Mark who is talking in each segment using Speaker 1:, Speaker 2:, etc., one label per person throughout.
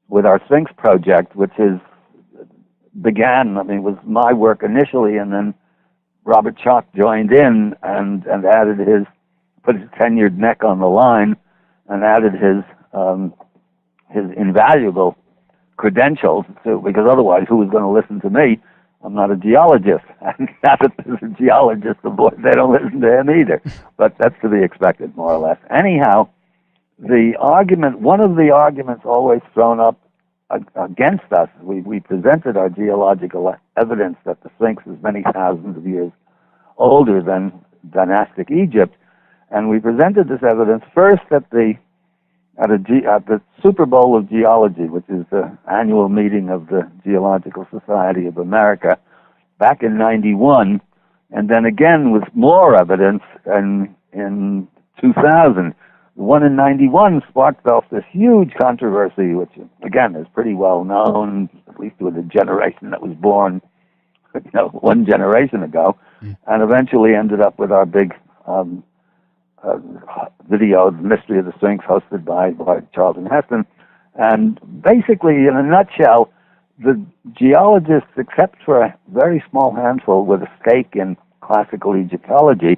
Speaker 1: with our Sphinx project, which was my work initially, and then Robert Schoch joined in and put his tenured neck on the line and added his invaluable credentials, because otherwise who was going to listen to me? I'm not a geologist. And now that there's a geologist aboard, they don't listen to him either. But that's to be expected, more or less. Anyhow, one of the arguments always thrown up against us, we presented our geological evidence that the Sphinx is many thousands of years older than dynastic Egypt, and we presented this evidence first at the Super Bowl of Geology, which is the annual meeting of the Geological Society of America, back in '91, and then again with more evidence in 2000. The one in '91 sparked off this huge controversy, which again is pretty well known, at least with a generation that was born, one generation ago, and eventually ended up with our big video, The Mystery of the Sphinx, hosted by Charlton Heston. And basically, in a nutshell, the geologists, except for a very small handful with a stake in classical Egyptology,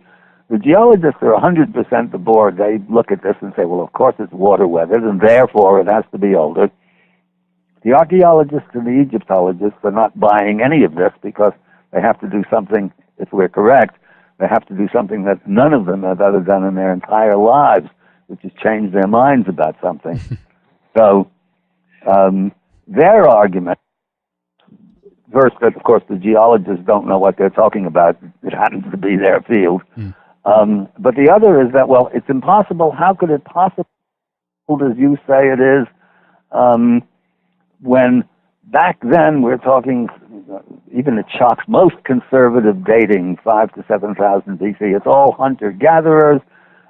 Speaker 1: the geologists are 100% aboard. They look at this and say, well, of course it's water weathered, and therefore it has to be older. The archaeologists and the Egyptologists are not buying any of this, because they have to do something, if we're correct, they have to do something that none of them have ever done in their entire lives, which is change their minds about something. So their argument, first, that of course the geologists don't know what they're talking about. It happens to be their field. But the other is that, well, it's impossible. How could it possibly, as you say it is, when back then we're talking, even at Schoch's most conservative dating, 5,000 to 7,000 BC, it's all hunter-gatherers.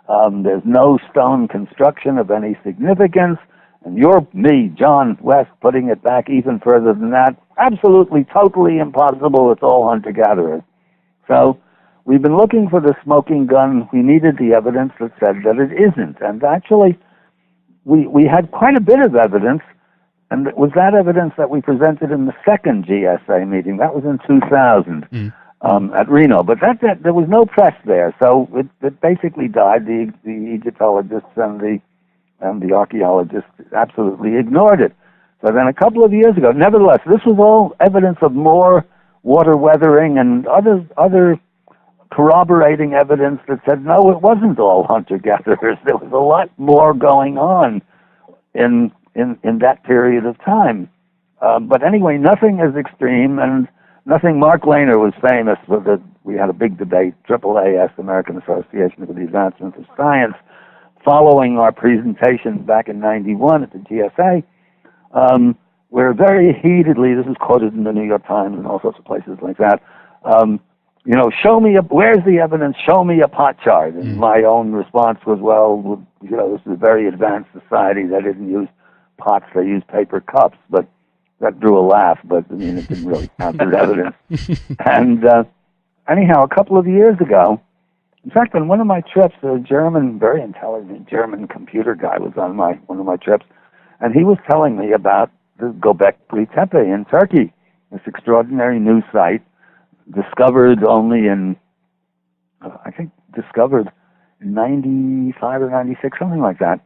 Speaker 1: There's no stone construction of any significance. And me, John West, putting it back even further than that, absolutely, totally impossible. It's all hunter-gatherers. So we've been looking for the smoking gun. We needed the evidence that said that it isn't. And actually, we had quite a bit of evidence, and it was that evidence that we presented in the second GSA meeting. That was in 2000 at Reno. But there was no press there, so it basically died. The Egyptologists and the archaeologists absolutely ignored it. So then a couple of years ago, nevertheless, this was all evidence of more water weathering and other corroborating evidence that said, no, it wasn't all hunter-gatherers. There was a lot more going on in that period of time. But anyway, nothing as extreme, and nothing. Mark Lehner was famous with it. We had a big debate, AAAS, American Association for the Advancement of Science, following our presentation back in '91 at the GSA. Where very heatedly, this is quoted in the New York Times and all sorts of places like that, show me, where's the evidence? Show me a pot chart. And my own response was, well, this is a very advanced society. They didn't use pots, they used paper cups. But that drew a laugh, but it didn't really count as evidence. And anyhow, a couple of years ago, in fact, on one of my trips, a German, very intelligent German computer guy was on one of my trips, and he was telling me about the Gobekli Tepe in Turkey, this extraordinary new site, discovered only in, discovered in 95 or 96, something like that,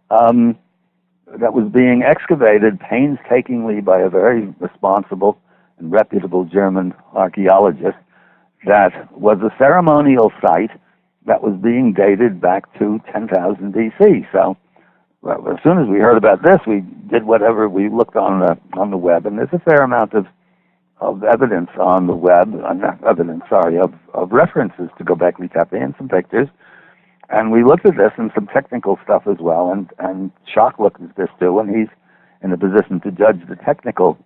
Speaker 1: that was being excavated painstakingly by a very responsible and reputable German archaeologist, that was a ceremonial site that was being dated back to 10,000 BC. So as soon as we heard about this, we did whatever. We looked on the web, and there's a fair amount of evidence on the web, of references to Gobekli Tepe and some pictures. And we looked at this and some technical stuff as well, and Schoch looked at this too, and he's in a position to judge the technical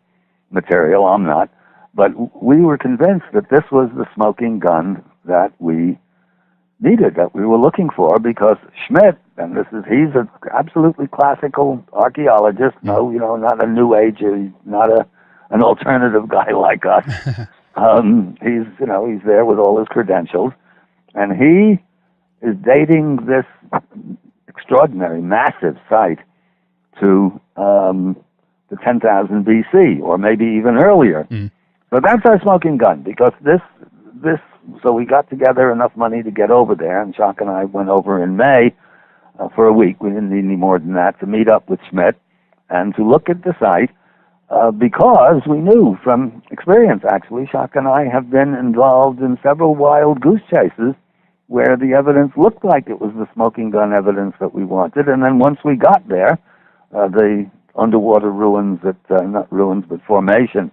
Speaker 1: material. I'm not. But we were convinced that this was the smoking gun that we needed, that we were looking for, because Schmidt, and he's an absolutely classical archaeologist, not a new ager, not an alternative guy like us. He's there with all his credentials, and he is dating this extraordinary, massive site to to 10,000 BC, or maybe even earlier. So that's our smoking gun, because so we got together enough money to get over there, and Jacques and I went over in May for a week. We didn't need any more than that, to meet up with Schmidt and to look at the site, because we knew from experience, actually, Jacques and I have been involved in several wild goose chases where the evidence looked like it was the smoking gun evidence that we wanted, and then once we got there, the underwater ruins not ruins, but formation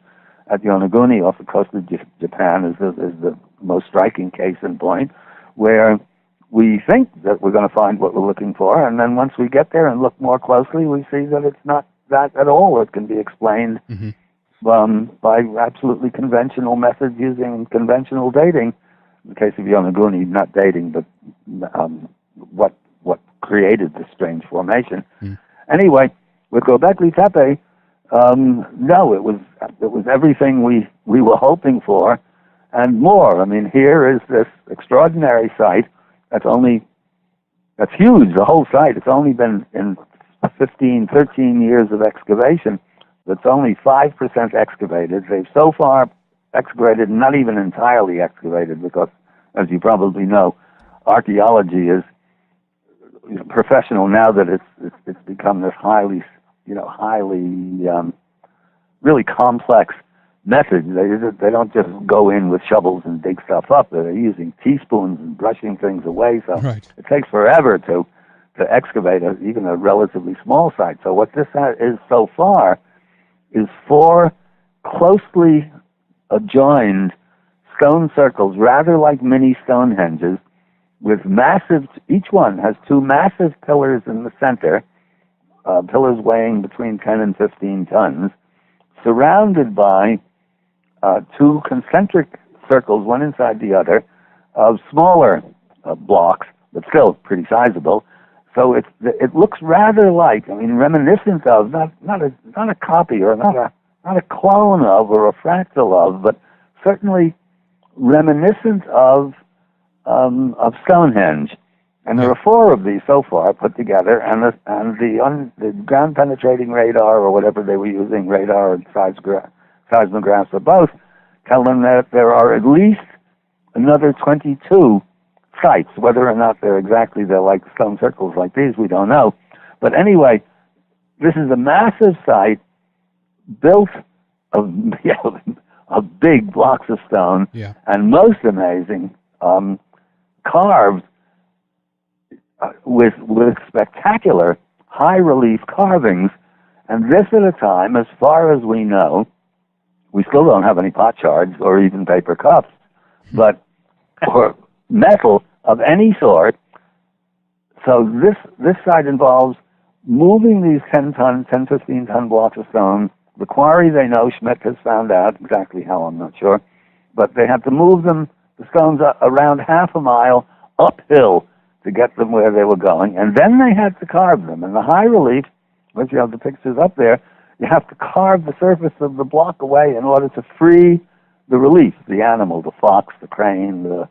Speaker 1: at Yonaguni off the coast of Japan is the most striking case in point, where we think that we're going to find what we're looking for, and then once we get there and look more closely, we see that it's not that at all. It can be explained by absolutely conventional methods using conventional dating. In the case of Yonaguni, not dating, but what created this strange formation. Anyway, with Gobekli Tepe, no, it was everything we were hoping for and more. I mean, here is this extraordinary site that's huge, the whole site. It's only been in 13 years of excavation. That's only 5% excavated. They've so far excavated, not even entirely excavated, because, as you probably know, archaeology is professional now that it's become this highly really complex method. They don't just go in with shovels and dig stuff up. They're using teaspoons and brushing things away. So it takes forever to excavate even a relatively small site. So what this is so far is 4 closely adjoined stone circles, rather like mini Stonehenges, with massive, each one has 2 massive pillars in the center, pillars weighing between 10 and 15 tons, surrounded by 2 concentric circles, one inside the other, of smaller blocks, but still pretty sizable. So it looks rather like, reminiscent of, not a copy or not a clone of or a fractal of, but certainly reminiscent of Stonehenge. And there are 4 of these so far put together, and the ground penetrating radar, or whatever they were using, radar and seismographs or both, tell them that there are at least another 22 sites. Whether or not they're like stone circles like these, we don't know. But anyway, this is a massive site built of big blocks of stone, and most amazing, carved with spectacular high relief carvings, and this at a time, as far as we know, we still don't have any pot shards or even paper cups, but or metal of any sort. So this site involves moving these 10, 15-ton blocks of stone. The quarry, they know, Schmidt has found out exactly how, I'm not sure, but they had to move the stones around half a mile uphill to get them where they were going, and then they had to carve them. And the high relief, which you have the pictures up there, you have to carve the surface of the block away in order to free the relief, the animal, the fox, the crane, the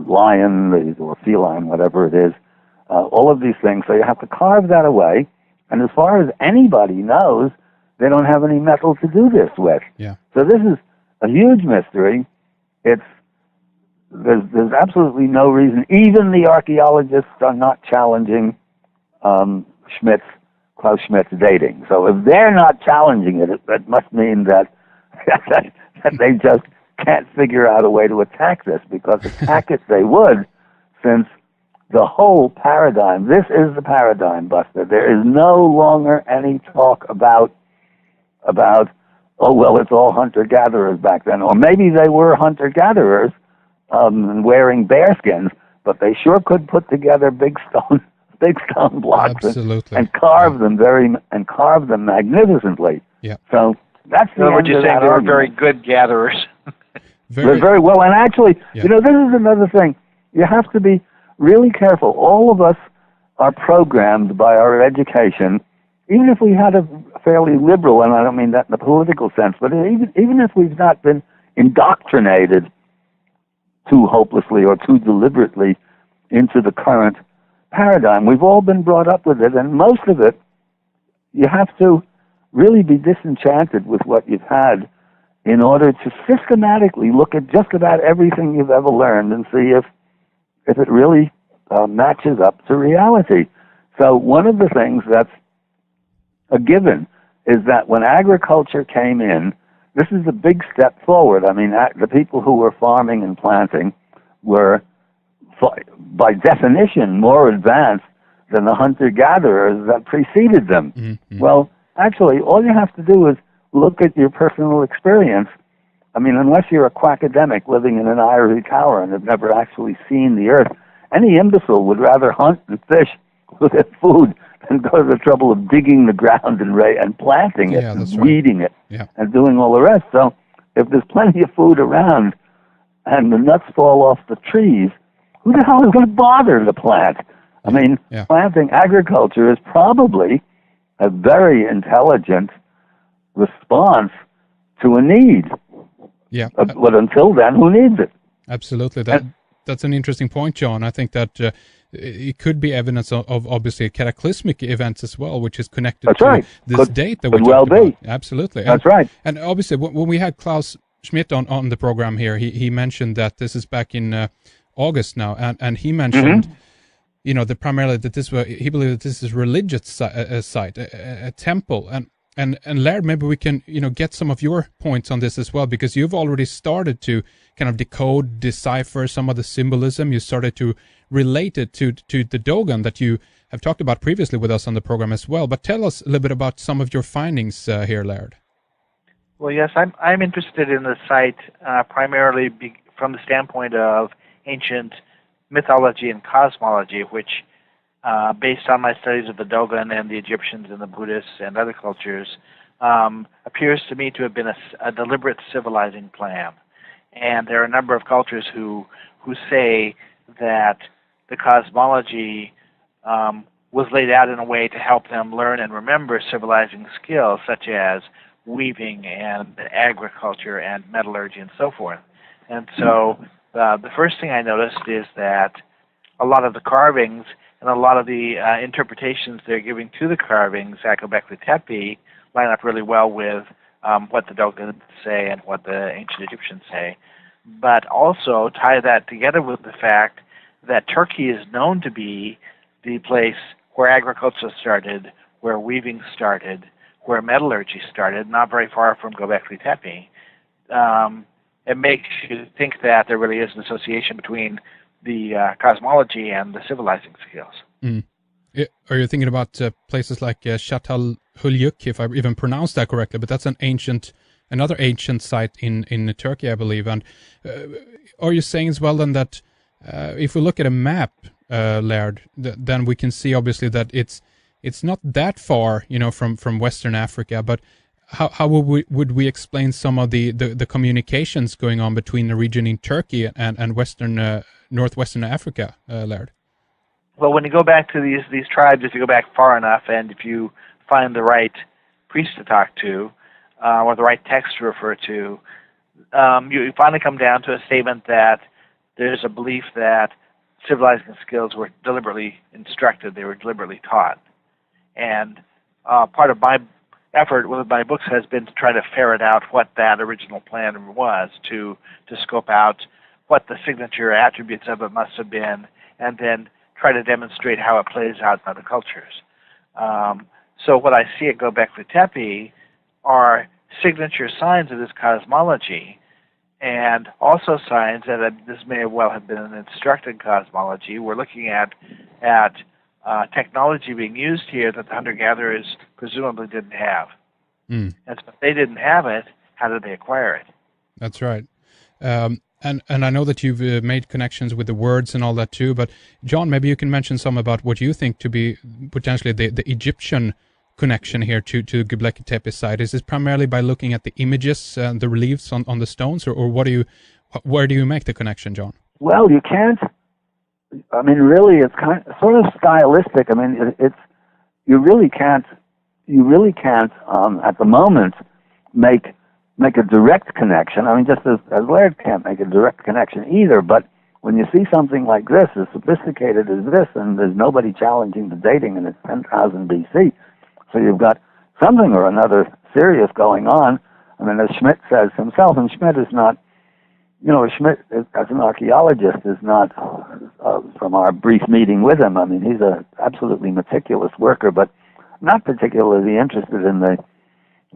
Speaker 1: lion, or feline, whatever it is, all of these things. So you have to carve that away, and as far as anybody knows, they don't have any metal to do this with. So this is a huge mystery. There's absolutely no reason. Even the archaeologists are not challenging Klaus Schmidt's dating. So if they're not challenging it, that must mean that they just can't figure out a way to attack this, because attack it they would, since the whole paradigm, this is the paradigm buster. There is no longer any talk about oh, well, it's all hunter-gatherers back then. Or maybe they were hunter-gatherers, wearing bearskins, but they sure could put together big stone blocks and carve them magnificently. So that's the end
Speaker 2: what you're
Speaker 1: of
Speaker 2: saying.
Speaker 1: That
Speaker 2: They were
Speaker 1: argument.
Speaker 2: very good gatherers.
Speaker 1: They're very well, and actually, this is another thing. You have to be really careful. All of us are programmed by our education, even if we had a fairly liberal, and I don't mean that in the political sense, but even if we've not been indoctrinated too hopelessly or too deliberately into the current paradigm. We've all been brought up with it, and most of it, you have to really be disenchanted with what you've had in order to systematically look at just about everything you've ever learned and see if it really matches up to reality. So one of the things that's a given is that when agriculture came in, this is a big step forward. I mean, the people who were farming and planting were, by definition, more advanced than the hunter-gatherers that preceded them. Mm-hmm. Well, actually, all you have to do is look at your personal experience. I mean, unless you're a quackademic living in an ivory tower and have never actually seen the earth, any imbecile would rather hunt and fish for their food than go to the trouble of digging the ground and planting it and weeding it and doing all the rest. So if there's plenty of food around and the nuts fall off the trees, who the hell is going to bother to plant? I mean, planting agriculture is probably a very intelligent response to a need.
Speaker 2: Yeah.
Speaker 1: But until then, who needs it?
Speaker 2: Absolutely. That's an interesting point, John. I think that it could be evidence of obviously cataclysmic events as well, which is connected to this date that we talked about. Absolutely.
Speaker 1: That's right.
Speaker 2: And obviously, when we had Klaus Schmidt on the program here, he mentioned that this is back in August now, and he mentioned, you know, primarily that he believed that this is a religious site, a temple, and Laird, maybe we can, you know, get some of your points on this as well, because you've already started to kind of decipher some of the symbolism. You started to relate it to the Dogon that you have talked about previously with us on the program as well. But tell us a little bit about some of your findings here, Laird.
Speaker 3: Well, yes, I'm interested in the site primarily from the standpoint of ancient mythology and cosmology, which, based on my studies of the Dogon and the Egyptians and the Buddhists and other cultures, appears to me to have been a deliberate civilizing plan. And there are a number of cultures who say that the cosmology was laid out in a way to help them learn and remember civilizing skills such as weaving and agriculture and metallurgy and so forth. And so the first thing I noticed is that a lot of the carvings and a lot of the interpretations they're giving to the carvings at Gobekli Tepe line up really well with what the Dogon say and what the ancient Egyptians say, but also tie that together with the fact that Turkey is known to be the place where agriculture started, where weaving started, where metallurgy started, not very far from Gobekli Tepe. It makes you think that there really is an association between the cosmology and the civilizing skills.
Speaker 2: Mm. Are you thinking about places like Çatalhöyük, if I even pronounced that correctly? But that's another ancient site in Turkey, I believe. And are you saying as well then that if we look at a map, Laird, then we can see obviously that it's not that far, you know, from Western Africa, but how would we explain some of the communications going on between the region in Turkey and Western Northwestern Africa, Laird?
Speaker 3: Well, when you go back to these tribes, if you go back far enough, and if you find the right priest to talk to, or the right text to refer to, you finally come down to a statement that there's a belief that civilizing skills were deliberately instructed, they were deliberately taught. And part of my effort with my books has been to try to ferret out what that original plan was, to scope out what the signature attributes of it must have been, and then try to demonstrate how it plays out in other cultures. So what I see at Gobekli Tepe are signature signs of this cosmology, and also signs that this may well have been an instructed cosmology. We're looking at technology being used here that the hunter-gatherers presumably didn't have. And so if they didn't have it, how did they acquire it?
Speaker 2: That's right. And I know that you've made connections with the words and all that too, but John, maybe you can mention some about what you think to be potentially the Egyptian connection here to Göbekli Tepe site. Is this primarily by looking at the images and the reliefs on the stones, or where do you make the connection, John?
Speaker 1: Well, you can't. I mean, really, it's sort of stylistic. I mean, you really can't at the moment make a direct connection. I mean, just as Laird can't make a direct connection either. But when you see something like this, as sophisticated as this, and there's nobody challenging the dating, and it's 10,000 BC, so you've got something or another serious going on. I mean, as Schmidt says himself, and Schmidt is not, Schmidt as an archaeologist is not, from our brief meeting with him, I mean, he's a absolutely meticulous worker, but not particularly interested in the,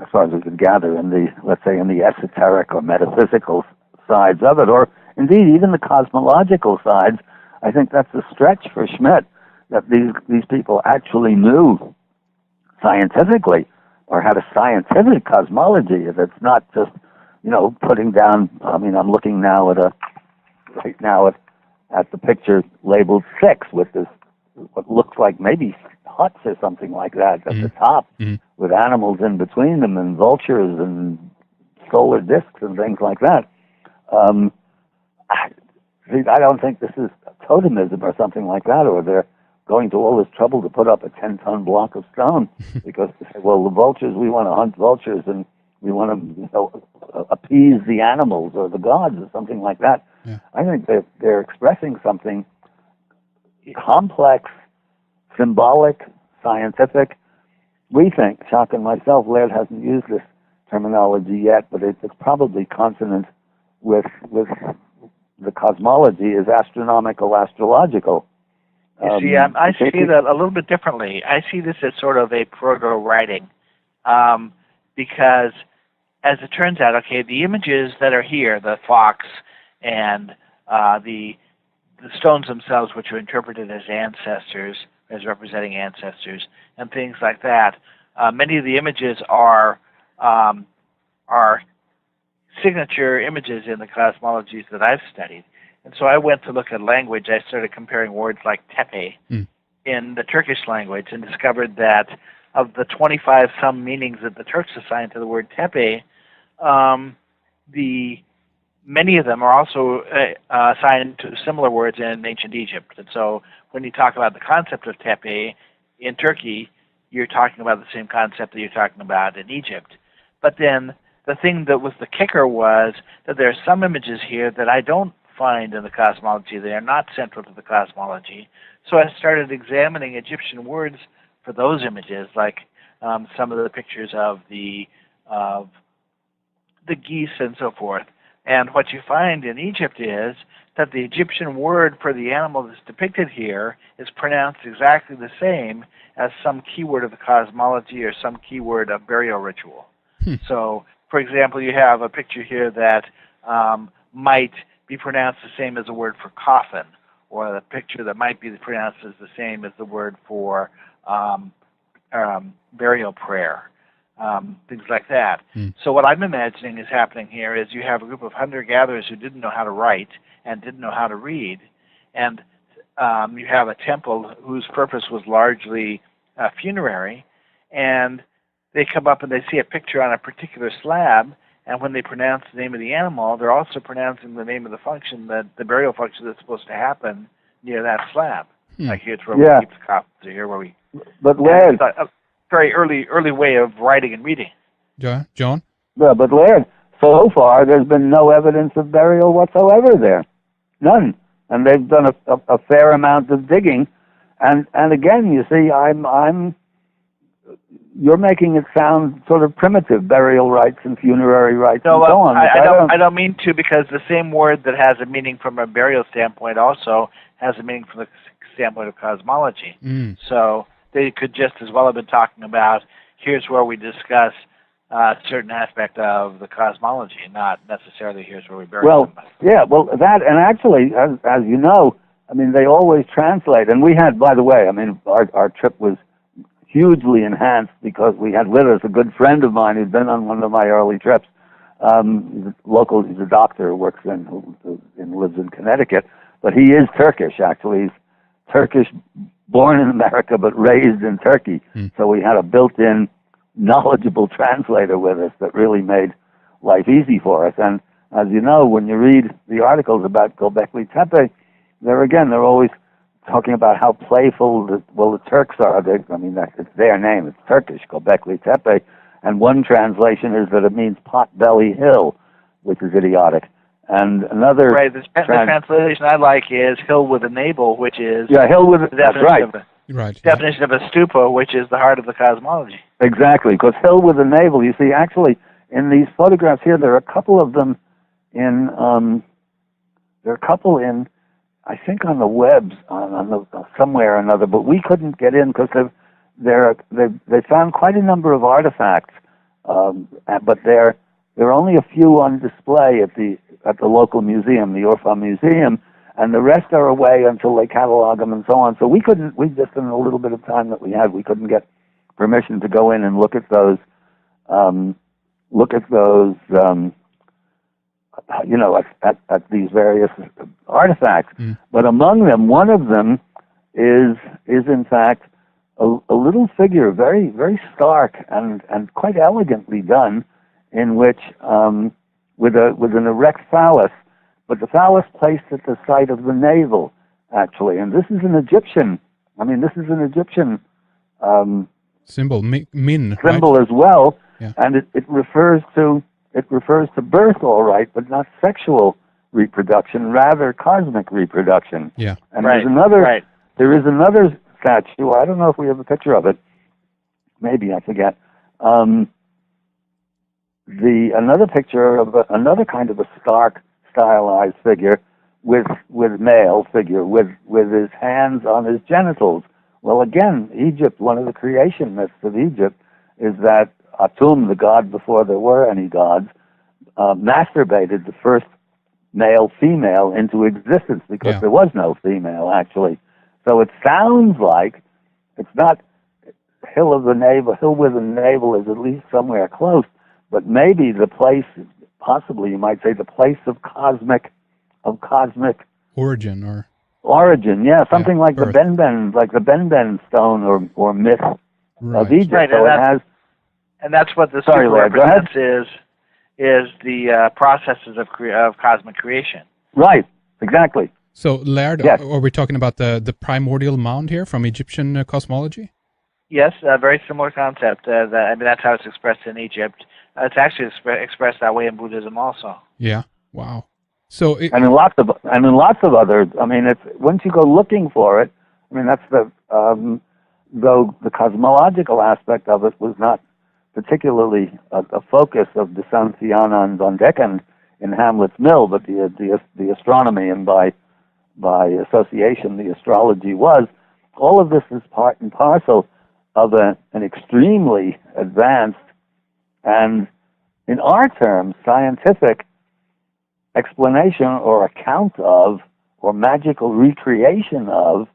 Speaker 1: as far as we could gather, in the, let's say, in the esoteric or metaphysical sides of it, or indeed even the cosmological sides. I think that's a stretch for Schmidt, that these people actually knew scientifically or had a scientific cosmology that's not just, putting down. I mean, I'm looking now right now at the picture labeled 6 with this, what looks like maybe huts or something like that at the top, with animals in between them and vultures and solar discs and things like that. I don't think this is totemism or something like that, or they're going to all this trouble to put up a 10-ton block of stone because they say, well, the vultures, we want to hunt vultures and we want to appease the animals or the gods or something like that.
Speaker 2: Yeah.
Speaker 1: I think that they're expressing something complex, symbolic, scientific. We think, Chuck and myself, Laird hasn't used this terminology yet, but it's probably consonant with the cosmology is astronomical, astrological.
Speaker 3: You see, I see that a little bit differently. I see this as sort of a proto-writing, because as it turns out, okay, the images that are here, the fox and the stones themselves, which are interpreted as ancestors, as representing ancestors, and things like that, many of the images are signature images in the cosmologies that I've studied. And so I went to look at language. I started comparing words like Tepe in the Turkish language and discovered that of the 25-some meanings that the Turks assigned to the word Tepe, many of them are also assigned to similar words in ancient Egypt. And so when you talk about the concept of Tepe in Turkey, you're talking about the same concept that you're talking about in Egypt. But then the thing that was the kicker was that there are some images here that I don't find in the cosmology. They are not central to the cosmology. So I started examining Egyptian words for those images, like some of the pictures of the geese and so forth. And what you find in Egypt is that the Egyptian word for the animal that's depicted here is pronounced exactly the same as some keyword of the cosmology or some keyword of burial ritual. So, for example, you have a picture here that might be pronounced the same as a word for coffin, or a picture that might be pronounced as the same as the word for burial prayer, things like that. So what I'm imagining is happening here is you have a group of hunter-gatherers who didn't know how to write and didn't know how to read, and you have a temple whose purpose was largely funerary, and they come up and they see a picture on a particular slab, and when they pronounce the name of the animal, they're also pronouncing the name of the function, the burial function that's supposed to happen near that slab. Like here's where we keep the coffins, or here where we...
Speaker 1: But Laird...
Speaker 3: A very early way of writing and reading.
Speaker 2: John?
Speaker 1: Yeah, but Laird, so far there's been no evidence of burial whatsoever there. None. And they've done a fair amount of digging. And again, you see, you're making it sound sort of primitive, burial rites and funerary rites and so on.
Speaker 3: I don't mean to, because the same word that has a meaning from a burial standpoint also has a meaning from the standpoint of cosmology. So they could just as well have been talking about, here's where we discuss a certain aspect of the cosmology, not necessarily here's where we bury somebody.
Speaker 1: Yeah, well, that, and actually, as you know, I mean, they always translate. And we had, by the way, I mean, our trip was hugely enhanced because we had with us a good friend of mine who'd been on one of my early trips. He's a doctor who works lives in Connecticut, but he is Turkish, actually. He's Turkish, born in America, but raised in Turkey. So we had a built-in knowledgeable translator with us that really made life easy for us. And as you know, when you read the articles about Gobekli Tepe, they're always talking about how playful the Turks are. It's their name. It's Turkish, Gobekli Tepe. And one translation is that it means pot-belly hill, which is idiotic. And another...
Speaker 3: Right, the translation I like is hill with a navel, which is...
Speaker 1: Yeah, hill with... That's right.
Speaker 3: Definition of a stupa, which is the heart of the cosmology.
Speaker 1: Exactly, because hill with a navel. You see, actually, in these photographs here, there are a couple of them in. There are a couple in, I think, on the webs, on the somewhere or another, but we couldn't get in because they found quite a number of artifacts, but there are only a few on display at the local museum, the Urfa Museum, and the rest are away until they catalog them and so on. So we just in a little bit of time that we had, we couldn't get permission to go in and look at those, at these various artifacts. But among them, one of them is in fact a little figure, very very stark and quite elegantly done, in which with an erect phallus, but the phallus placed at the site of the navel, actually. And this is an Egyptian.
Speaker 2: Symbol, min,
Speaker 1: symbol,
Speaker 2: right?
Speaker 1: as well,
Speaker 2: yeah.
Speaker 1: And it refers to birth, all right, but not sexual reproduction, rather cosmic reproduction.
Speaker 2: Yeah.
Speaker 1: And
Speaker 3: right.
Speaker 1: There is another statue. I don't know if we have a picture of it. Maybe, I forget. Another picture of another kind of a stark, stylized figure with male figure with his hands on his genitals. Well, again, Egypt, one of the creation myths of Egypt is that Atum, the god before there were any gods, masturbated the first male-female into existence because there was no female, actually. So it sounds like it's not hill with a navel is at least somewhere close, but maybe the place, possibly you might say the place of cosmic
Speaker 2: origin,
Speaker 1: yeah, something like
Speaker 2: birth.
Speaker 1: the Ben stone or myth of Egypt.
Speaker 3: Right,
Speaker 1: so it has.
Speaker 3: And that's what the
Speaker 1: Sorry,
Speaker 3: symbol
Speaker 1: Laird, go ahead.
Speaker 3: represents is the processes of cosmic creation.
Speaker 1: Right, exactly.
Speaker 2: So, Laird,
Speaker 1: yes.
Speaker 2: Are we talking about the primordial mound here from Egyptian cosmology?
Speaker 3: Yes, a very similar concept. That's how it's expressed in Egypt. It's actually expressed that way in Buddhism also.
Speaker 2: Yeah. Wow. So
Speaker 1: and in lots of others. I mean, it's once you go looking for it. I mean, that's though the cosmological aspect of it was not particularly a focus of the Santiana on Deccan in Hamlet's Mill, but the astronomy and by association the astrology was. All of this is part and parcel of an extremely advanced and, in our terms, scientific explanation or account of or magical recreation of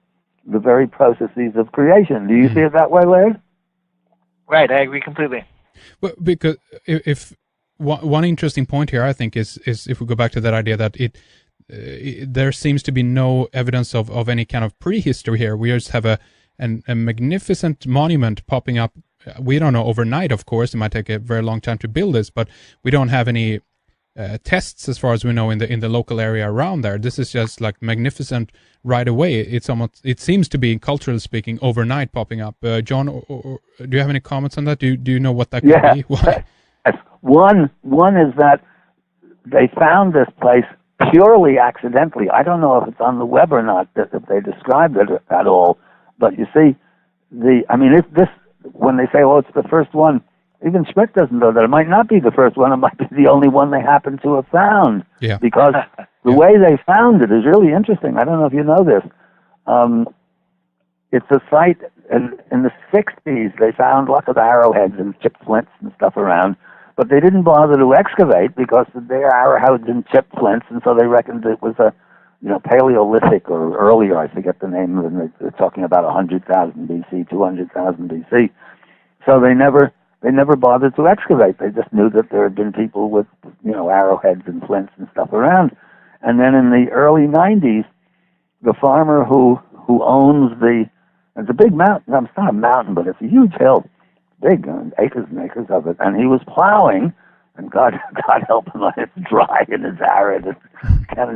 Speaker 1: the very processes of creation. Do you see it that way, Larry?
Speaker 3: Right, I agree completely.
Speaker 2: Well, because if one interesting point here, I think, is if we go back to that idea that there seems to be no evidence of any kind of prehistory here. We just have a magnificent monument popping up. We don't know overnight, of course. It might take a very long time to build this, but we don't have any tests, as far as we know, in the local area around there. This is just like magnificent right away. It seems to be, culturally speaking, overnight popping up. John, or do you have any comments on that? Do you know what that could be? Why?
Speaker 1: Yes. One is that they found this place purely accidentally. I don't know if it's on the web or not, if they described it at all. But you see, when they say, "Oh, it's the first one," even Schmidt doesn't know that it might not be the first one. It might be the only one they happen to have found.
Speaker 2: Yeah.
Speaker 1: Because the way they found it is really interesting. I don't know if you know this. It's a site in the 60s. They found lots of arrowheads and chipped flints and stuff around, but they didn't bother to excavate because they're arrowheads and chipped flints, and so they reckoned it was a Paleolithic or earlier. I forget the name of it. They're talking about 100,000 BC, 200,000 BC. So they never bothered to excavate. They just knew that there had been people with, arrowheads and flints and stuff around. And then in the early 90s, the farmer who owns it's a big mountain. It's not a mountain, but it's a huge hill, big, acres and acres of it. And he was plowing, and God help him, it's dry and it's arid. Can't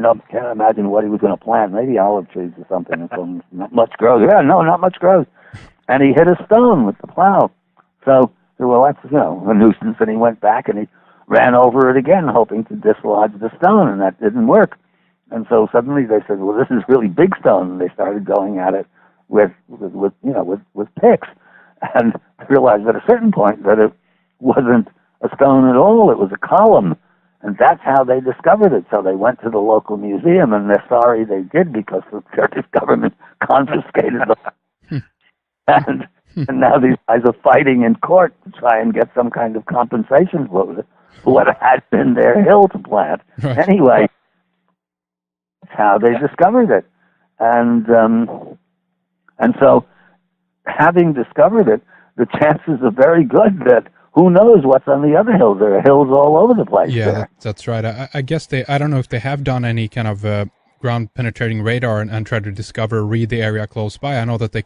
Speaker 1: imagine what he was going to plant. Maybe olive trees or something. So not much grows. Yeah, no, not much grows. And he hit a stone with the plow. So, well, that's a nuisance. And he went back and he ran over it again, hoping to dislodge the stone, and that didn't work. And so suddenly they said, "Well, this is really big stone." And they started going at it with picks. and realized at a certain point that it wasn't a stone at all, it was a column. And that's how they discovered it. So they went to the local museum, and they're sorry they did because the Turkish government confiscated them. and now these guys are fighting in court to try and get some kind of compensation for what had been their hill to plant.
Speaker 2: Right.
Speaker 1: Anyway, that's how they discovered it. And so, having discovered it, the chances are very good that who knows what's on the other hills. There are hills all over the place.
Speaker 2: Yeah, that's right. I guess I don't know if they have done any kind of ground penetrating radar and try to discover, read the area close by. I know that they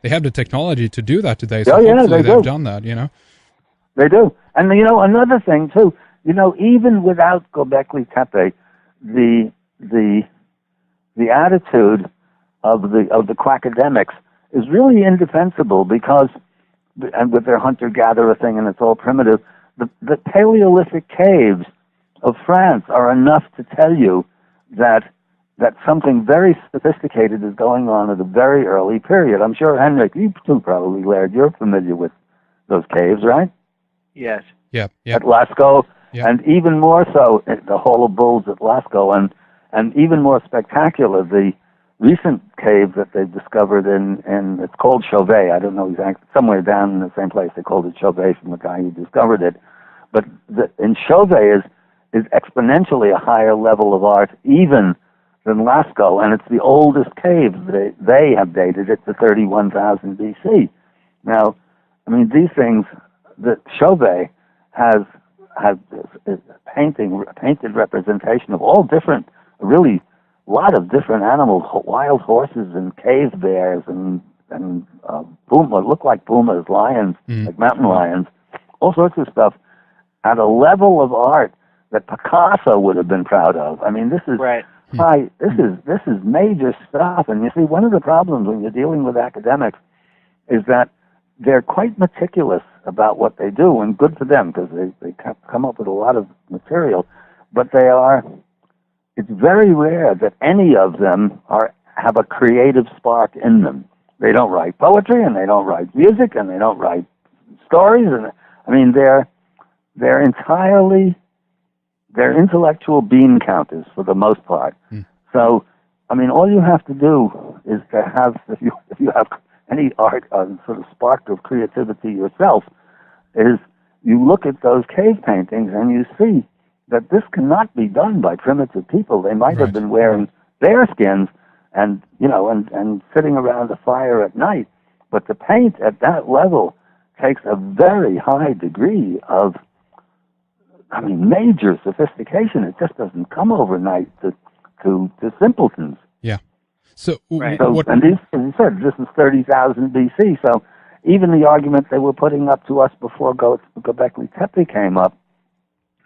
Speaker 2: have the technology to do that today. So hopefully they've done that,
Speaker 1: They do. And another thing too, even without Gobekli Tepe, the attitude of the quackademics is really indefensible because, and with their hunter-gatherer thing, and it's all primitive, the Paleolithic caves of France are enough to tell you that something very sophisticated is going on at a very early period. I'm sure, Henrik, you too probably, Laird, you're familiar with those caves, right?
Speaker 3: Yes.
Speaker 2: Yeah.
Speaker 1: At Lascaux,
Speaker 2: yeah.
Speaker 1: And even more so at the Hall of Bulls at Lascaux, and even more spectacular, the recent cave that they've discovered in it's called Chauvet. I don't know exactly, somewhere down in the same place. They called it Chauvet from the guy who discovered it. But in Chauvet is exponentially a higher level of art even than Lascaux, and it's the oldest cave. They have dated it to 31,000 BC. Now, I mean, these things, that Chauvet has painted representation of all different, really lot of different animals, wild horses and cave bears and puma, look like pumas, lions, like mountain lions, all sorts of stuff at a level of art that Picasso would have been proud of. I mean, this is
Speaker 3: right.
Speaker 1: This is major stuff. And you see, one of the problems when you're dealing with academics is that they're quite meticulous about what they do, and good for them because they come up with a lot of material, but it's very rare that any of them have a creative spark in them. They don't write poetry, and they don't write music, and they don't write stories. And I mean, they're intellectual bean counters for the most part. So, I mean, all you have to do is to have, if you have any art sort of spark of creativity yourself, is you look at those cave paintings and you see that this cannot be done by primitive people. They might have been wearing bear skins and sitting around a fire at night, but to paint at that level takes a very high degree of, major sophistication. It just doesn't come overnight to simpletons.
Speaker 2: Yeah. So,
Speaker 1: and these, as you said, this is 30,000 BC. So even the argument they were putting up to us before Gobekli Tepe came up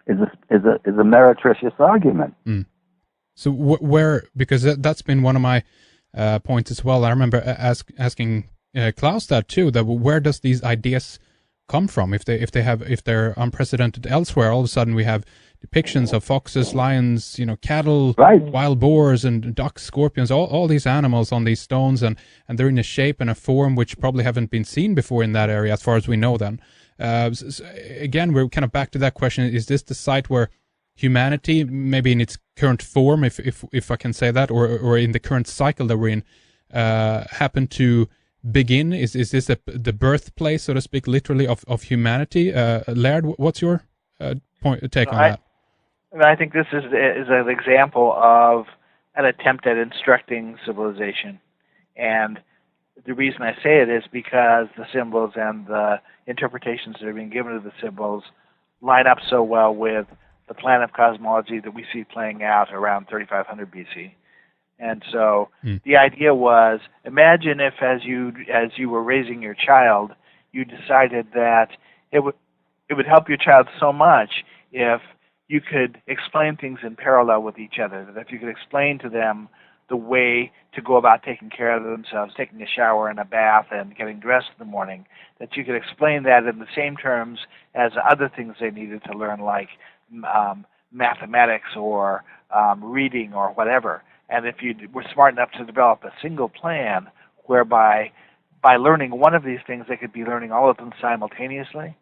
Speaker 1: is a meretricious argument.
Speaker 2: So where, because that's been one of my points as well. I remember asking Klaus that too. That where does these ideas come from? If they're unprecedented elsewhere, all of a sudden we have depictions of foxes, lions, cattle, wild boars, and ducks, scorpions, all these animals on these stones, and they're in a shape and a form which probably haven't been seen before in that area, as far as we know. Then, so again, we're kind of back to that question: is this the site where humanity, maybe in its current form, if I can say that, or in the current cycle that we're in, happened to begin? Is this the birthplace, so to speak, literally of humanity? Laird, what's your take on that?
Speaker 3: I think this is an example of an attempt at instructing civilization, and the reason I say it is because the symbols and the interpretations that are being given to the symbols line up so well with the plan of cosmology that we see playing out around 3500 BC. And so the idea was, imagine if as you were raising your child, you decided that it would help your child so much if you could explain things in parallel with each other, that if you could explain to them the way to go about taking care of themselves, taking a shower and a bath and getting dressed in the morning, that you could explain that in the same terms as other things they needed to learn, like mathematics or reading or whatever. And if you were smart enough to develop a single plan whereby by learning one of these things, they could be learning all of them simultaneously.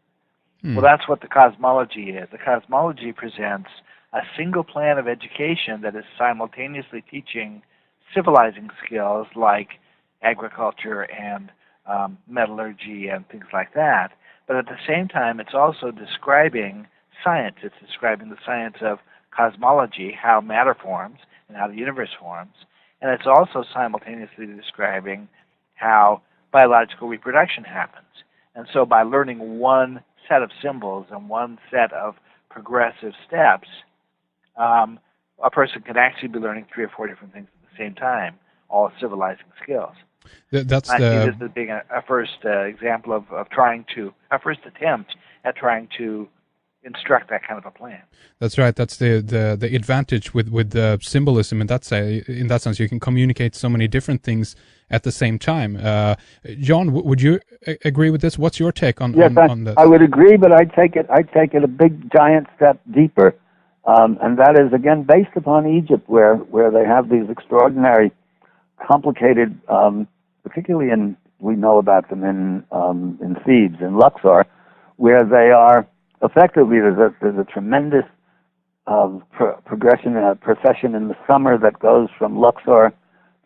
Speaker 3: Well, that's what the cosmology is. The cosmology presents a single plan of education that is simultaneously teaching civilizing skills like agriculture and metallurgy and things like that. But at the same time, it's also describing science. It's describing the science of cosmology, how matter forms and how the universe forms. And it's also simultaneously describing how biological reproduction happens. And so by learning one set of symbols and one set of progressive steps, a person can actually be learning 3 or 4 different things at the same time, all civilizing skills.
Speaker 2: That's
Speaker 3: I see this as being a first example of a first attempt at trying to instruct that kind of a plan.
Speaker 2: That's right. That's the advantage with the symbolism in that sense. You can communicate so many different things at the same time. John, would you agree with this? What's your take on this?
Speaker 1: I would agree, but I take it a big giant step deeper, and that is again based upon Egypt, where they have these extraordinary, complicated, particularly we know about them in Thebes, in Luxor, where they are effectively there's a tremendous progression, procession in the summer that goes from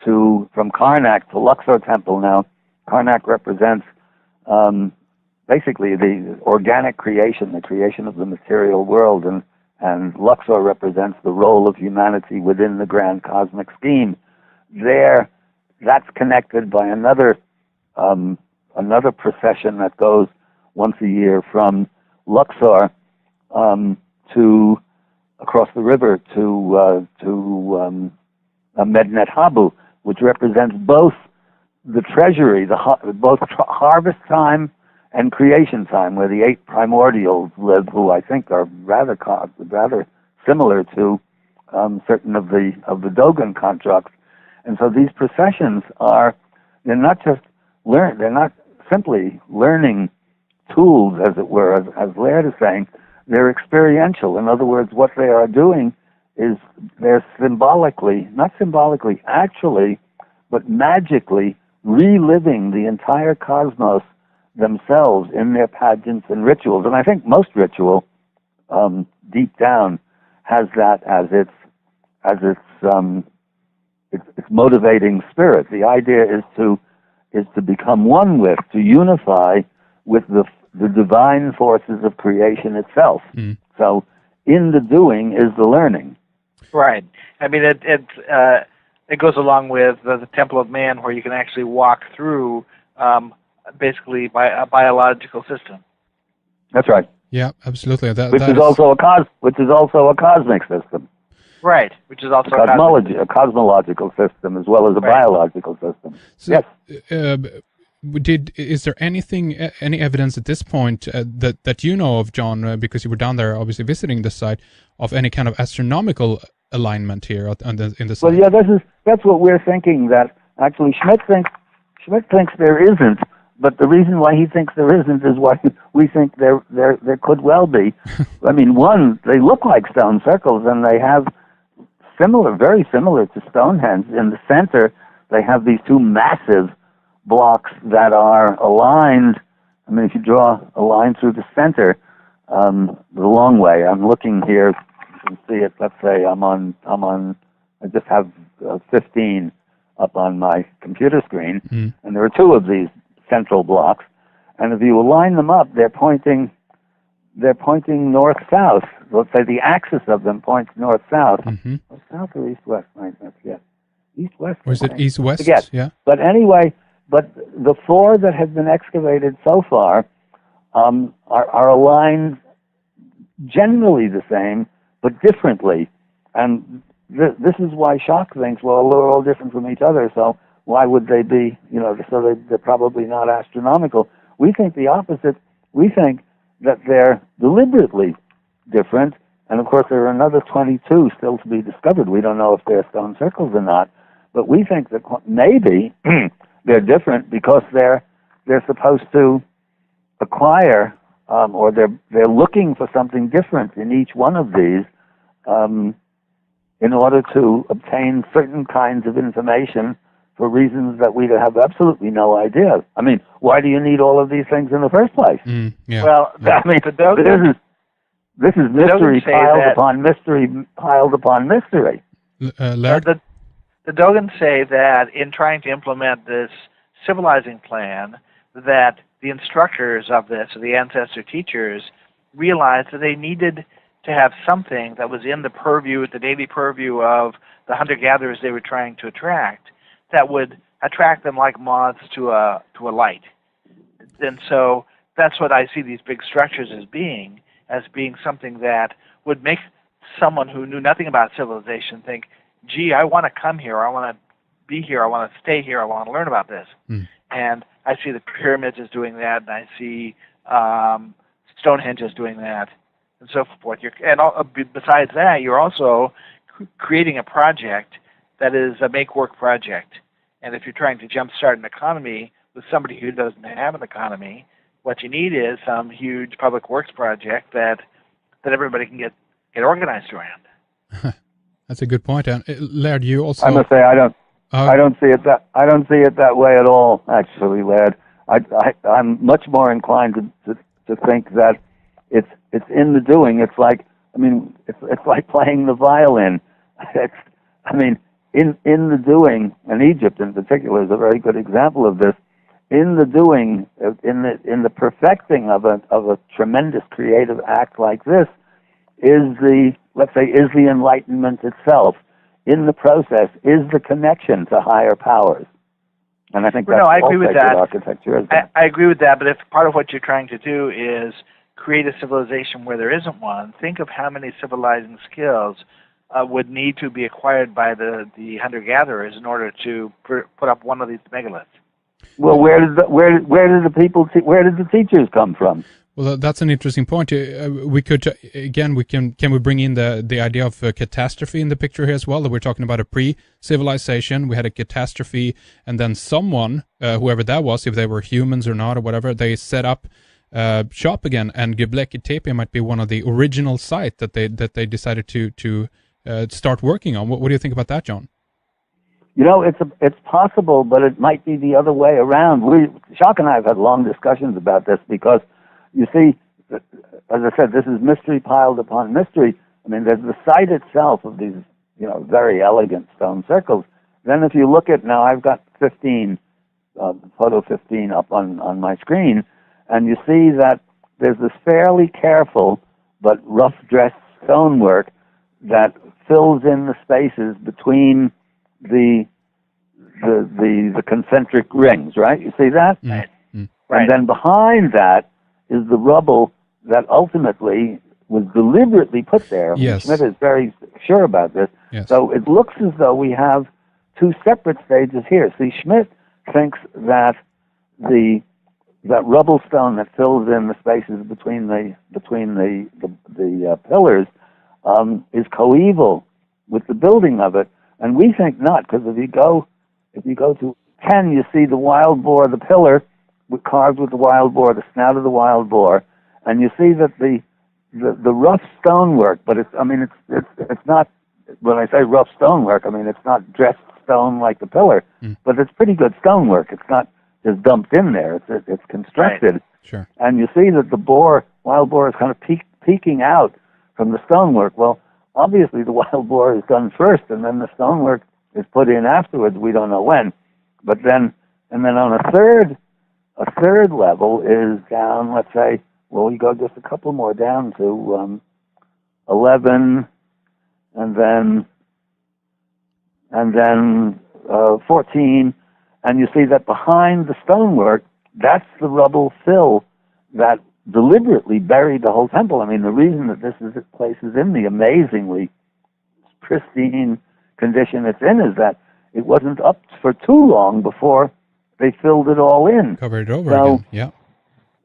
Speaker 1: Karnak to Luxor Temple. Now, Karnak represents basically the organic creation, the creation of the material world, and Luxor represents the role of humanity within the grand cosmic scheme. That's connected by another procession that goes once a year from Luxor to across the river to Medinet Habu, which represents both the treasury, both harvest time and creation time, where the 8 primordials live, who I think are rather similar to certain of the Dogon constructs. And so these processions they're not simply learning tools, as it were, as Laird is saying. They're experiential. In other words, what they are doing is they're actually, but magically reliving the entire cosmos themselves in their pageants and rituals. And I think most ritual, deep down, has that as its motivating spirit. The idea is to become one with, to unify with the divine forces of creation itself. So in the doing is the learning.
Speaker 3: Right. I mean, it goes along with the Temple of Man, where you can actually walk through basically by a biological system.
Speaker 1: That's right.
Speaker 2: Yeah, absolutely.
Speaker 1: Which is also a cosmic system.
Speaker 3: Right, which is also
Speaker 1: a cosmological system as well as a biological system.
Speaker 2: So, yes. Is there any evidence at this point that you know of, John, because you were down there, obviously visiting the site, of any kind of astronomical alignment here in the site?
Speaker 1: Well, yeah, that's what we're thinking. That actually Schmidt thinks there isn't, but the reason why he thinks there isn't is why we think there could well be. I mean, they look like stone circles, and they have very similar to Stonehenge. In the center, they have these 2 massive blocks that are aligned. I mean, if you draw a line through the center, the long way. I'm looking here. You can see it. Let's say I just have 15 up on my computer screen, and there are 2 of these central blocks. And if you align them up, they're pointing north-south. Let's say the axis of them points north-south. Or south or east-west? I forget. East-west.
Speaker 2: Or is it east-west?
Speaker 1: Forget.
Speaker 2: Yeah.
Speaker 1: But anyway, the 4 that have been excavated so far are aligned generally the same, but differently. And this is why Schock thinks, well, they're all different from each other, so why would they be, so they're probably not astronomical. We think the opposite. We think that they're deliberately different, and of course there are another 22 still to be discovered. We don't know if they're stone circles or not, but we think that maybe they're different because they're supposed to acquire, or they're looking for something different in each one of these, in order to obtain certain kinds of information for reasons that we have absolutely no idea. I mean, why do you need all of these things in the first place?
Speaker 2: Yeah.
Speaker 3: Well,
Speaker 1: I mean, this is mystery piled upon mystery piled upon mystery.
Speaker 2: Laird?
Speaker 3: The Dogons say that in trying to implement this civilizing plan, that the instructors of this, or the ancestor teachers, realized that they needed to have something that was in the daily purview of the hunter-gatherers they were trying to attract, that would attract them like moths to a light. And so that's what I see these big structures as being something that would make someone who knew nothing about civilization think, gee, I want to come here, I want to be here, I want to stay here, I want to learn about this. And I see the pyramids as doing that, and I see Stonehenge as doing that, and so forth. Besides that, you're also creating a project that is a make-work project. And if you're trying to jumpstart an economy with somebody who doesn't have an economy, what you need is some huge public works project that everybody can get organized around.
Speaker 2: That's a good point. And Laird, you also.
Speaker 1: I must say, I don't see it that way at all. Actually, Laird, I'm much more inclined to think that it's in the doing. It's like, I mean, it's like playing the violin. In the doing, and Egypt in particular is a very good example of this. In the doing, in the perfecting of a tremendous creative act like this, is the enlightenment itself. In the process, is the connection to higher powers. And I think that's
Speaker 3: I agree with that.
Speaker 1: Architecture.
Speaker 3: I agree with that, but if part of what you're trying to do is create a civilization where there isn't one, think of how many civilizing skills would need to be acquired by the hunter-gatherers in order to put up one of these megaliths.
Speaker 1: Well, where did the teachers come from?
Speaker 2: Well, that's an interesting point. We could can we bring in the idea of catastrophe in the picture here as well? That we're talking about a pre-civilization. We had a catastrophe, and then someone, whoever that was, if they were humans or not or whatever, they set up shop again. And Gobekli Tepe might be one of the original site that they decided to start working on. What do you think about that, John?
Speaker 1: You know, it's possible, but it might be the other way around. Jacques and I have had long discussions about this because, you see, as I said, this is mystery piled upon mystery. I mean, there's the site itself of these, very elegant stone circles. Then if you look at, now I've got photo 15 up on my screen, and you see that there's this fairly careful but rough-dressed stonework that fills in the spaces between the concentric rings, right? You see that?
Speaker 3: Right.
Speaker 1: Right. And then behind that is the rubble that ultimately was deliberately put there.
Speaker 2: Yes.
Speaker 1: Schmidt is very sure about this.
Speaker 2: Yes.
Speaker 1: So it looks as though we have two separate stages here. See, Schmidt thinks that that rubble stone that fills in the spaces between the pillars is coeval with the building of it. And we think not, because if you go to 10, you see the wild boar, the pillar carved with the wild boar, the snout of the wild boar, and you see that the rough stonework, but it's not, when I say rough stonework, I mean it's not dressed stone like the pillar, but it's pretty good stonework. It's not just dumped in there. It's constructed.
Speaker 2: Right. Sure.
Speaker 1: And you see that the wild boar is kind of peeking out from the stonework. Well, obviously, the wild boar is done first, and then the stonework is put in afterwards. We don't know when, but then on a third level is down. Let's say, well, we go just a couple more down to 11, and then 14, and you see that behind the stonework, that's the rubble fill that deliberately buried the whole temple. I mean, the reason that this place is in the amazingly pristine condition it's in is that it wasn't up for too long before they filled it all in.
Speaker 2: Covered it over again, yeah.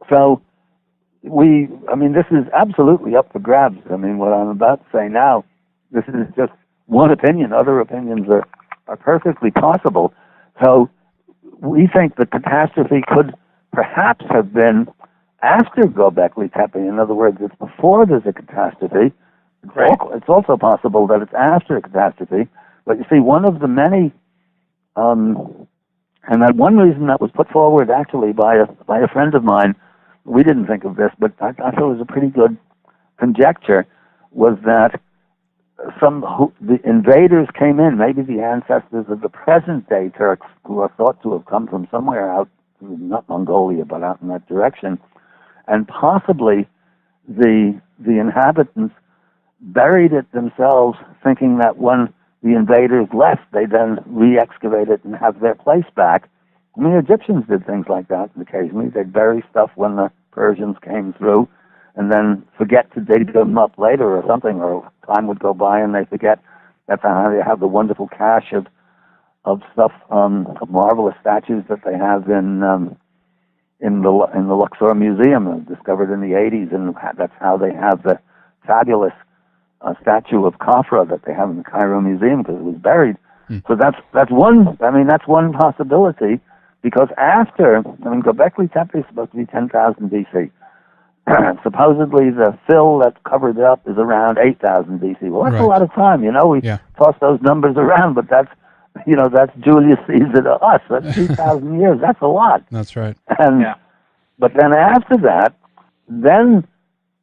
Speaker 1: So this is absolutely up for grabs. I mean, what I'm about to say now, this is just one opinion. Other opinions are perfectly possible. So we think the catastrophe could perhaps have been after Gobekli Tepe. In other words, it's before there's a catastrophe. It's also possible that it's after a catastrophe. But you see, one of the many And that one reason that was put forward actually by a friend of mine, we didn't think of this, but I thought it was a pretty good conjecture, was that the invaders came in, maybe the ancestors of the present-day Turks, who are thought to have come from somewhere out, not Mongolia, but out in that direction, and possibly the inhabitants buried it themselves, thinking that when the invaders left, they then re-excavate it and have their place back. I mean, Egyptians did things like that occasionally. They'd bury stuff when the Persians came through, and then forget to dig them up later or something, or time would go by and they forget. That's how they have the wonderful cache of stuff, of marvelous statues that they have in the Luxor Museum, discovered in the 80s, and that's how they have the fabulous statue of Khafra that they have in the Cairo Museum, because it was buried. So that's one. I mean, that's one possibility, because Gobekli Tepe is supposed to be 10,000 BC. Supposedly the fill that covered it up is around 8,000 BC. Well, that's a lot of time. We toss those numbers around, but that's Julius Caesar to us. That's 2,000 years. That's a lot.
Speaker 2: That's right.
Speaker 1: But then after that, then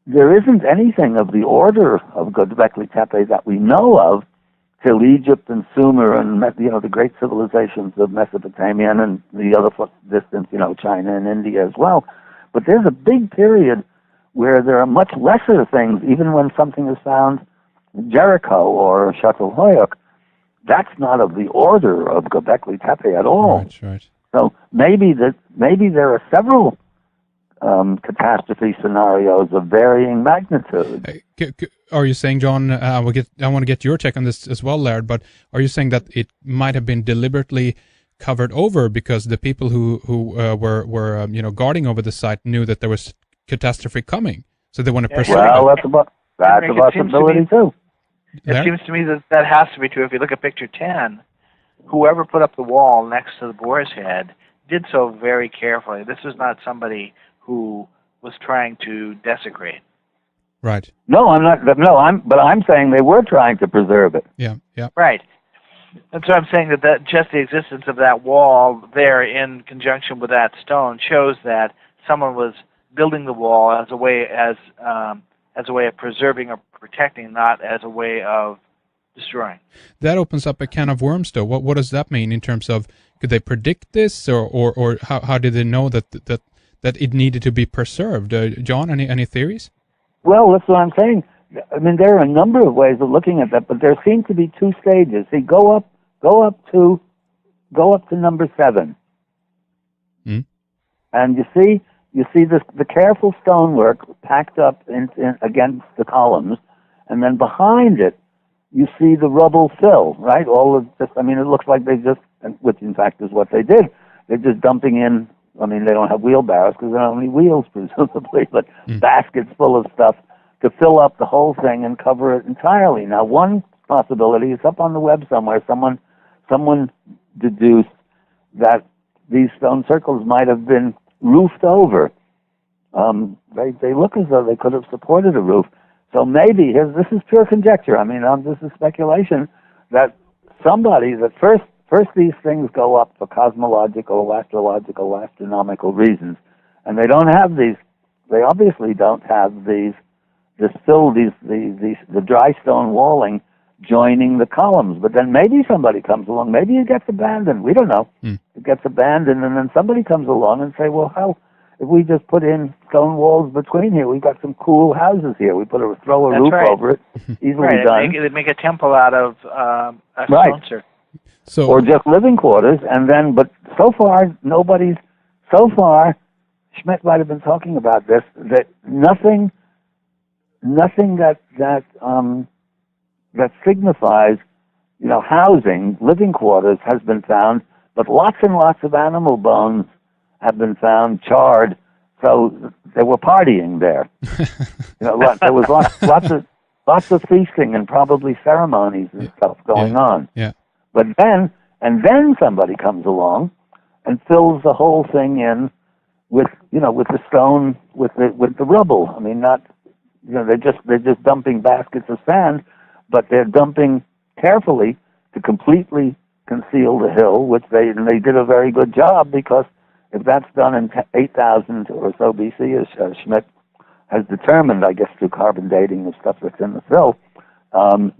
Speaker 1: there isn't anything of the order of Gobekli Tepe that we know of till Egypt and Sumer and the great civilizations of Mesopotamia and the other distance, China and India as well. But there's a big period where there are much lesser things, even when something is found in Jericho or Çatalhöyük. That's not of the order of Gobekli Tepe at all.
Speaker 2: Right.
Speaker 1: So maybe there are several catastrophe scenarios of varying magnitude.
Speaker 2: Are you saying, John? I want to get your take on this as well, Laird. But are you saying that it might have been deliberately covered over because the people who were guarding over the site knew that there was catastrophe coming, so they want to preserve it?
Speaker 1: Well, that's a possibility too.
Speaker 3: It seems to me that has to be true. If you look at picture 10, whoever put up the wall next to the boar's head did so very carefully. This is not somebody who was trying to desecrate.
Speaker 2: Right.
Speaker 1: No, I'm not. No, I'm saying they were trying to preserve it.
Speaker 2: Yeah.
Speaker 3: Right. And so I'm saying that just the existence of that wall there in conjunction with that stone shows that someone was building the wall as a way of preserving or protecting, not as a way of destroying.
Speaker 2: That opens up a can of worms, though. What does that mean in terms of, could they predict this, or how did they know that it needed to be preserved? John, any theories?
Speaker 1: Well, that's what I'm saying. I mean, there are a number of ways of looking at that, but there seem to be two stages. See, go up to number 7, and you see the careful stonework packed up in against the columns, and then behind it you see the rubble fill. Right, it looks like they just, which in fact is what they did. They're just dumping in. I mean, they don't have wheelbarrows because they don't have any wheels, presumably, but baskets full of stuff to fill up the whole thing and cover it entirely. Now, one possibility is up on the web somewhere. Someone deduced that these stone circles might have been roofed over. They look as though they could have supported a roof. So maybe, this is pure conjecture. I mean, this is speculation, that first these things go up for cosmological, astrological, astronomical reasons, and they obviously don't have the dry stone walling joining the columns. But then maybe somebody comes along, maybe it gets abandoned, we don't know. It gets abandoned, and then somebody comes along and say, well, how, if we just put in stone walls between here, we've got some cool houses here. We throw a roof over it, easily done.
Speaker 3: They make a temple out of a stone circle.
Speaker 1: Or just living quarters, and then, but so far, Schmidt might have been talking about this, that nothing that signifies, housing, living quarters has been found, but lots and lots of animal bones have been found charred, so they were partying there. There was lots of feasting and probably ceremonies and stuff going on.
Speaker 2: Yeah.
Speaker 1: But then somebody comes along and fills the whole thing in with the stone, with the rubble. I mean, not, they're just dumping baskets of sand, but they're dumping carefully to completely conceal the hill, which they did a very good job, because if that's done in 8,000 or so BC, as Schmidt has determined, I guess through carbon dating of stuff that's in the fill,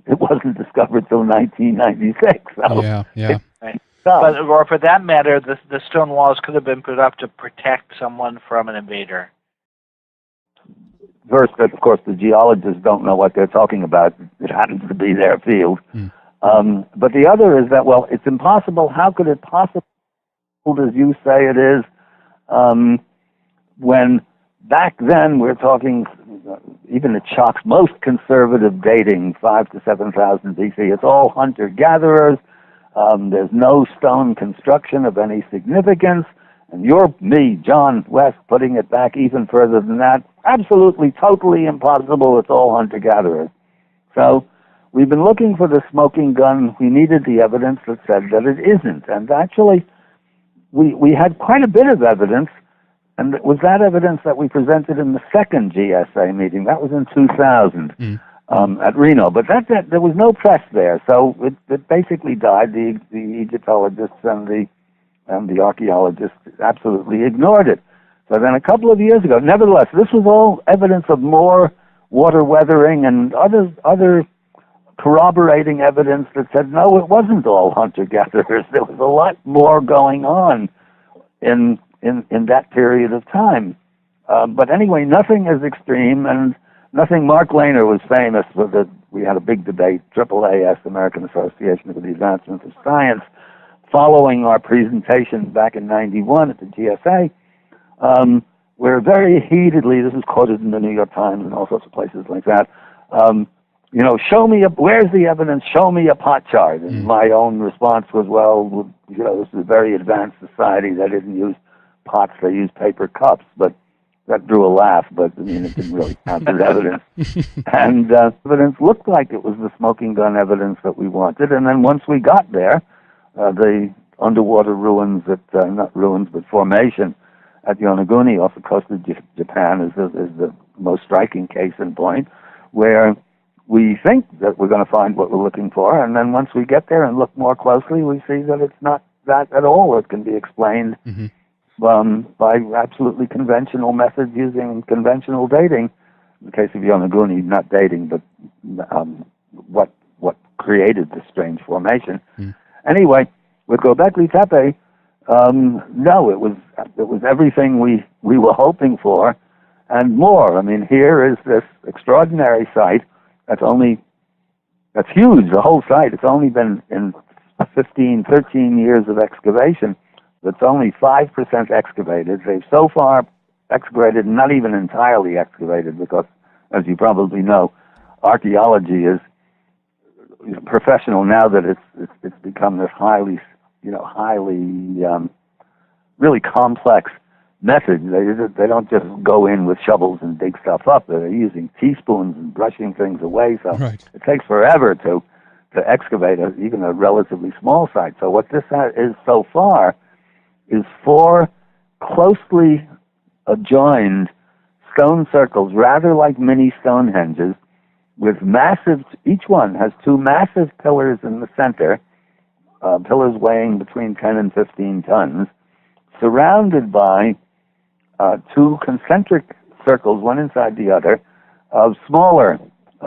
Speaker 1: it wasn't discovered till 1996. So
Speaker 2: Yeah, yeah.
Speaker 3: But, or for that matter, the stone walls could have been put up to protect someone from an invader.
Speaker 1: First, of course, the geologists don't know what they're talking about. It happens to be their field. But the other is that, well, it's impossible. How could it possibly, as you say it is, when back then we're talking, even the Chalk's most conservative dating, 5,000 to 7,000 BC, it's all hunter-gatherers. There's no stone construction of any significance. And you're me, John West, putting it back even further than that. Absolutely, totally impossible. It's all hunter-gatherers. So we've been looking for the smoking gun. We needed the evidence that said that it isn't. And actually, we had quite a bit of evidence, and it was that evidence that we presented in the second GSA meeting. That was in 2000 at Reno. But there was no press there, so it basically died. The Egyptologists and the archaeologists absolutely ignored it. So then a couple of years ago, nevertheless, this was all evidence of more water weathering and other corroborating evidence that said, no, it wasn't all hunter-gatherers. There was a lot more going on in that period of time. But anyway, nothing as extreme, and nothing. Mark Lehner was famous for that. We had a big debate, AAAS, American Association for the Advancement of Science, following our presentation back in '91 at the GSA. Where very heatedly, this is quoted in the New York Times and all sorts of places like that, show me, where's the evidence? Show me a pot chart. And my own response was, well, this is a very advanced society. They didn't use pots, they used paper cups. But that drew a laugh, but I mean, it didn't really count as evidence. And evidence looked like it was the smoking gun evidence that we wanted. And then once we got there, the underwater ruins, not ruins, but formation at Yonaguni off the coast of Japan is the most striking case in point, where we think that we're going to find what we're looking for, and then once we get there and look more closely, we see that it's not that at all. It can be explained by absolutely conventional methods using conventional dating. In the case of Yonaguni, not dating, but what created this strange formation. Anyway, with Gobekli Tepe, no, it was everything we were hoping for and more. I mean, here is this extraordinary site that's huge, the whole site. It's only been in 13 years of excavation. It's only 5% excavated. They've so far excavated, not even entirely excavated, because, as you probably know, archaeology is professional now that it's become this highly really complex method. They don't just go in with shovels and dig stuff up. They're using teaspoons and brushing things away. So It takes forever to excavate even a relatively small site. So what this is so far is 4 closely adjoined stone circles, rather like mini Stonehenges, with massive. Each one has 2 massive pillars in the center. Pillars weighing between 10 and 15 tons, surrounded by 2 concentric circles, one inside the other, of smaller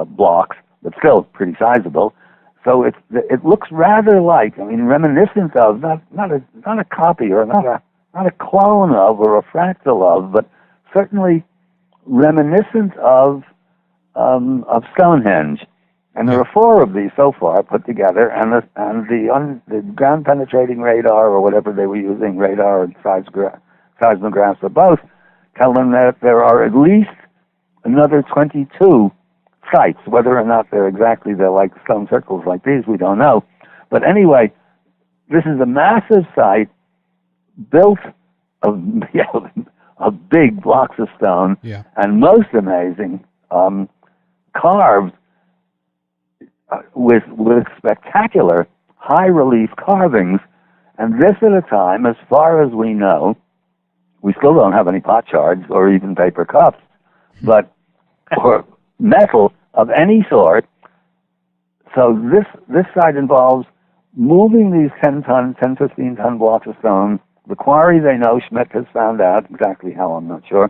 Speaker 1: blocks, but still pretty sizable. So it looks rather like, reminiscent of, not a copy or not a clone of or a fractal of, but certainly reminiscent of Stonehenge. And there are 4 of these so far put together, and the ground penetrating radar, or whatever they were using, radar and seismographs or both, tell them that there are at least another 22 sites. Whether or not they're like stone circles like these, we don't know. But anyway, this is a massive site built of big blocks of stone, and most amazing, carved with spectacular high relief carvings, and this at a time, as far as we know, we still don't have any pot shards or even paper cups, but or metal of any sort. So this site involves moving these 10-ton, 10, 15-ton blocks of stone. The quarry, they know, Schmidt has found out exactly how, I'm not sure,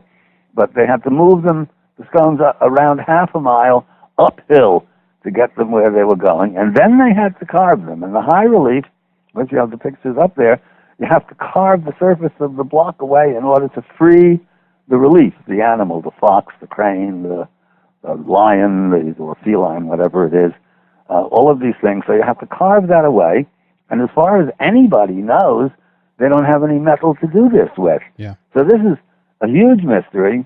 Speaker 1: but they had to move them, the stones, around half a mile uphill to get them where they were going, and then they had to carve them. And the high relief, which you have the pictures up there, you have to carve the surface of the block away in order to free the relief, the animal, the fox, the crane, the lion, or feline, whatever it is, all of these things. So you have to carve that away, and as far as anybody knows, they don't have any metal to do this with.
Speaker 2: Yeah.
Speaker 1: So this is a huge mystery.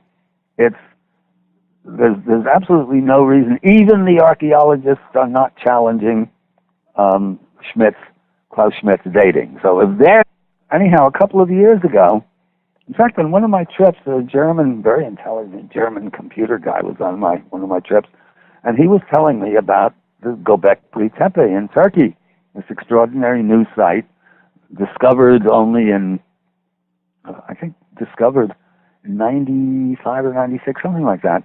Speaker 1: There's absolutely no reason. Even the archaeologists are not challenging Klaus Schmidt's dating. So if anyhow, a couple of years ago, in fact, on one of my trips, a German, very intelligent German computer guy was on one of my trips, and he was telling me about the Gobekli Tepe in Turkey, this extraordinary new site, discovered only in, discovered in 95 or 96, something like that,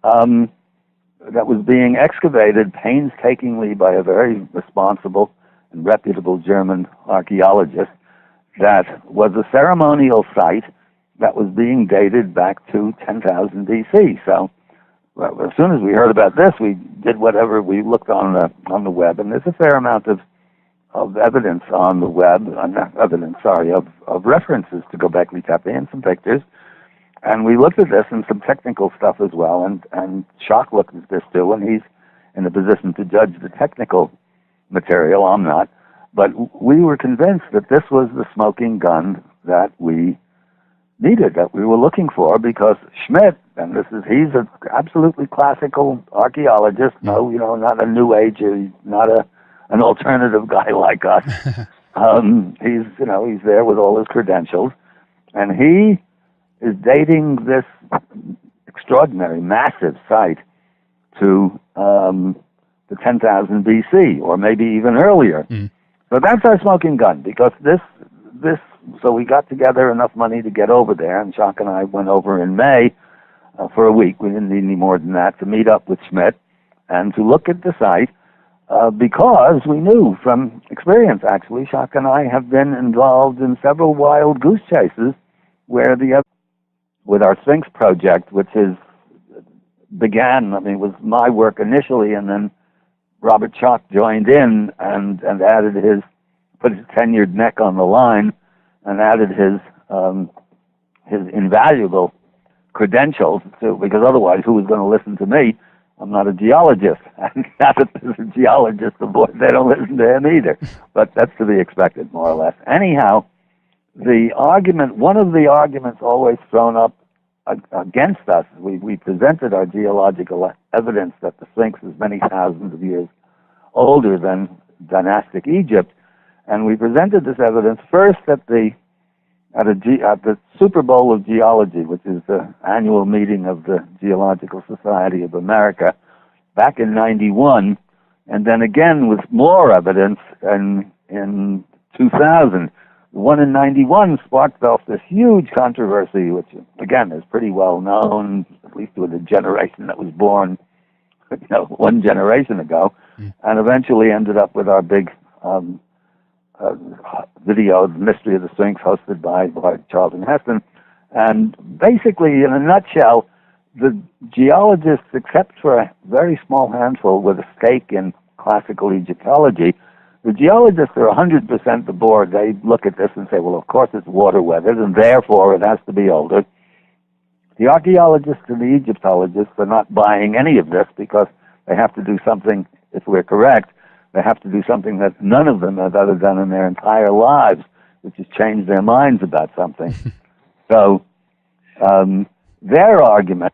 Speaker 1: that was being excavated painstakingly by a very responsible and reputable German archaeologist, that was a ceremonial site that was being dated back to 10,000 BC. So as soon as we heard about this, we did whatever, we looked on the web, and there's a fair amount of evidence on the web, of references to Gobekli Tepe and some pictures. And we looked at this and some technical stuff as well, and Schock looked at this too, and he's in a position to judge the technical material. I'm not. But we were convinced that this was the smoking gun that we needed, that we were looking for, because Schmidt, and he's an absolutely classical archaeologist, not a new ager, not an alternative guy like us. He's there with all his credentials, and he is dating this extraordinary, massive site to the 10,000 BC, or maybe even earlier. So that's our smoking gun, because so we got together enough money to get over there, and Schock and I went over in May for a week. We didn't need any more than that, to meet up with Schmidt and to look at the site, because we knew from experience, actually, Schock and I have been involved in several wild goose chases where with our Sphinx project, which was my work initially, and then Robert Schock joined in and put his tenured neck on the line and added his invaluable credentials because otherwise who was going to listen to me? I'm not a geologist. And now that there's a geologist aboard, they don't listen to him either. But that's to be expected, more or less. Anyhow, one of the arguments always thrown up against us, we presented our geological evidence that the Sphinx is many thousands of years older than dynastic Egypt, and we presented this evidence first at the Super Bowl of Geology, which is the annual meeting of the Geological Society of America, back in '91, and then again with more evidence in 2000. The one in '91 sparked off this huge controversy, which, again, is pretty well known, at least with a generation that was born, one generation ago, and eventually ended up with our big video, The Mystery of the Sphinx, hosted by Charlton Heston. And basically, in a nutshell, the geologists, except for a very small handful with a stake in classical Egyptology, the geologists are 100% aboard. They look at this and say, well, of course it's water weathered, and therefore it has to be older. The archaeologists and the Egyptologists are not buying any of this, because they have to do something, if we're correct, they have to do something that none of them have ever done in their entire lives, which is change their minds about something. So their argument